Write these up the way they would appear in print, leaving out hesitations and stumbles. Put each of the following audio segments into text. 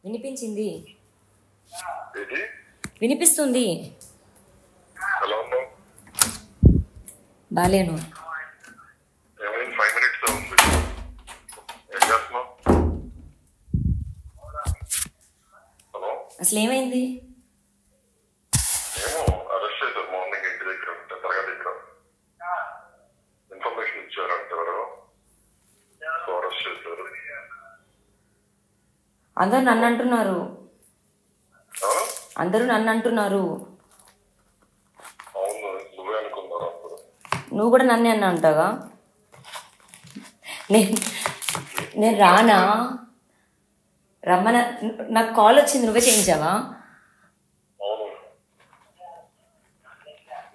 వినిపించింది. ఏంటి? వినిపిస్తుంది. ఎలా ఉన్నావు? బాలేను. ఏమైంది? 5 minutes ఉంది. ఏం చేస్తున్నావు? హలో, అసలు ఏమైంది? ఏమో అరెస్ట్ చేశారు మార్నింగ్ ఇంటి దగ్గర ఉంటే తరగతి దగ్గర ఇన్ఫర్మేషన్ ఇచ్చారంట ఎవరు, సో అరెస్ట్ చేశారు. అందరూ నన్ను అంటున్నారు. ఆ? అందరూ నన్ను అంటున్నారు. అవును, నువ్వే అనుకున్నారు అందరూ. నువ్వు కూడా నన్నే అన్నా అంటావా? నేను రానా? రమ్మన. నాకు కాల్ వచ్చింది, నువ్వే చేయించావా? అవును,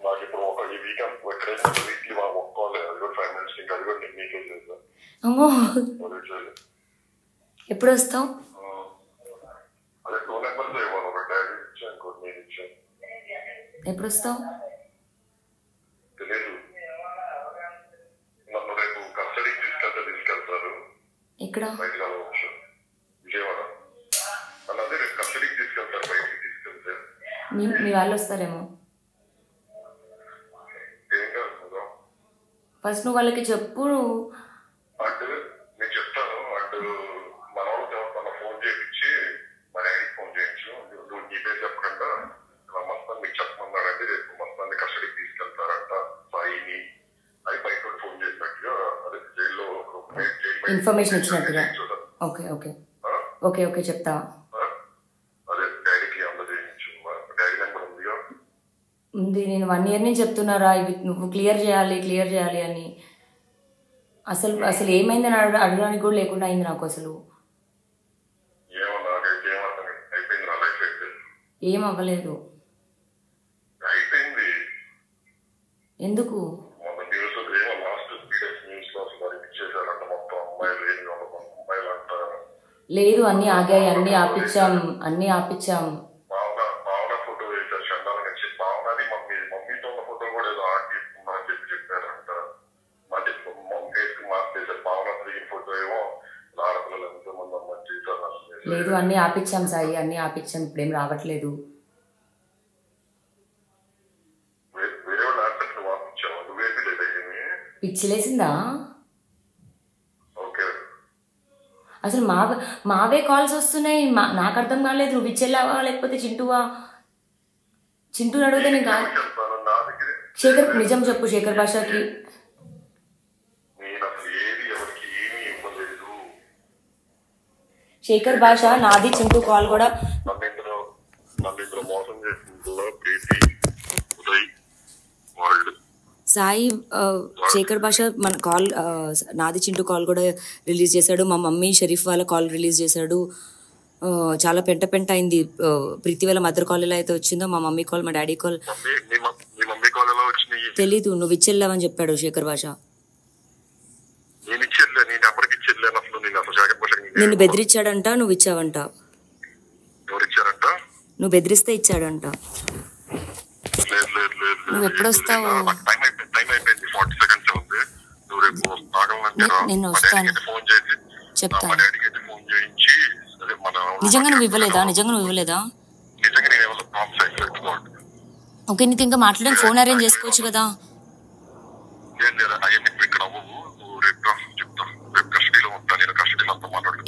నాకు ఇప్పుడు ఒక ఈ వీకెండ్ ఎక్కడైనా వీక్లీ ఒప్పుకోవాలి. అది కూడా 5 minutes ఇంకా అది కూడా నేను మీకే చేశాను. అమ్మో, అది చేయలేదు. ఎప్పుడు వస్తావు? అదే 2 numbers ఇవ్వాలి. ఒక డాడీ ఇచ్చాను, ఇంకోటి నేను ఇచ్చాను. ఎప్పుడు వస్తావు? తెలియదు. నన్ను రేపు కస్టడీకి తీసుకెళ్తారు. ఇక్కడ బయటకు రావచ్చు, విజయవాడ. నన్ను అదే రేపు కస్టడీకి తీసుకెళ్తారు. బయటికి తీసుకెళ్తే మీ వాళ్ళు వస్తారేమో. ఏం కాదు కదా. ఫస్ట్ నువ్వు వాళ్ళకి చెప్పు. అటు నేను చెప్తాను. అటు మన వాళ్ళకి ఎవరికన్నా ఫోన్ చేయించి మా డాడీకి ఫోన్ చేయించు. నువ్వు నీ పేరు చెప్పకుండా మస్తాన్ని మీకు చెప్పమన్నాడంటే రేపు మస్తాన్ని కస్టడీకి తీసుకెళ్తారంట సాయిని అది బయట ఫోన్ చేసినట్టుగా. అదే జైల్లో ఇన్ఫర్మేషన్ ఇచ్చినట్టుగా. ఓకే ఓకే ఓకే ఓకే చెప్తా. అదే డాడీకి అందజేయించు. డాడీ నెంబర్ ఉందిగా. ఉంది. నేను 1 year నుంచి చెప్తున్నారా ఇవి నువ్వు క్లియర్ చేయాలి అని. అసలు ఏమైందని అడగడానికి కూడా లేకుండా అయింది నాకు. అసలు ఏమో నాకైతే ఏమర్థం అయిపోయింది. నా లైఫ్ అయితే ఏం అవ్వలేదు. అయిపోయింది. ఎందుకు? మన న్యూస్ ఏమో లాస్ట్ 3 days న్యూస్ లో అసలు అది ఇచ్చేసారంట. మొత్తం అమ్మాయిలు ఏం కావాలి, అమ్మాయిలు అంట. లేదు, అన్నీ ఆగాయి, అన్నీ ఆపిచ్చాం. భావన ఫోటో వేశారు. చందానం వచ్చి భావనది మమ్మీతో ఉన్న ఫోటో కూడా ఏదో ఆర్ట్ తీసుకున్నా అని చెప్పారంట. మళ్ళీ మమ్మీకి మార్క్ చేశారు. భావన దిగిన ఫోటో ఏమో ఆడపిల్లలు ఎంతో మంది అమ్మని చేశారు. లేదు, అన్నీ ఆపిచ్చాం సాయి, అన్నీ ఆపిచ్చాం. ఇప్పుడేం రావట్లేదు. వేరే వాళ్ళు ఆన్సర్ వాపించావు. నువ్వేది లేదా ఏమి పిచ్చిలేసిందా? ఓకే. అసలు మావే కాల్స్ వస్తున్నాయి. నాకు అర్థం కాలేదు. నువ్వు ఇచ్చెళ్ళావా లేకపోతే చింటూవా? చింటూని అడిగితే నేను కాదు. చెప్తాను నా దగ్గర. శేఖర్ నిజం చెప్పు. శేఖర్ భాషకి నేను అసలు ఏది ఎవరికి ఏమీ ఇవ్వలేదు. శేఖర్ భాష నాది చింటూ కాల్ కూడా. నన్ను ఇందులో మోసం చేసిందో ప్రీతి ఉదయ్ వాళ్ళు. సాయి శేఖర్ భాష మన కాల్ నాది చింటూ కాల్ కూడా రిలీజ్ చేశాడు. మా మమ్మీ షరీఫ్ వాళ్ళ కాల్ రిలీజ్ చేశాడు. చాలా పెంట అయింది. ప్రీతి వాళ్ళ మదర్ కాల్ ఎలా అయితే వచ్చిందో మా మమ్మీ కాల్, మా డాడీ కాల్ తెలీదు. నువ్వు ఇచ్చెళ్ళావని చెప్పాడు శేఖర్ భాష. నిన్ను బెదిరించాడంట, నువ్వు ఇచ్చావంట. నువ్వు బెదిరిస్తే ఇచ్చాడంట. నువ్వు ఎప్పుడు వస్తావు? నేను వస్తాను, చెప్తాను. నిజంగా నువ్వు ఇవ్వలేదా? ఓకే, నీకు ఇంకా మాట్లాడడానికి ఫోన్ అరేంజ్ చేసుకోవచ్చు కదా.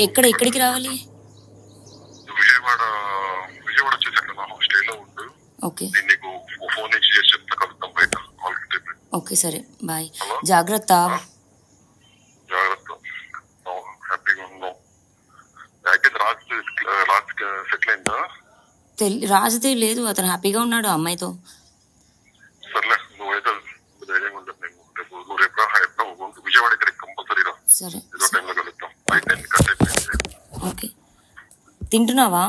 ఎక్కడికి రావాలి? ఓకే ఓకే సరే, బాయ్. జాగ్రత్త. రాజుదే లేదు, అతను హ్యాపీగా ఉన్నాడు అమ్మాయితో. సరే ఓకే. తింటున్నావా?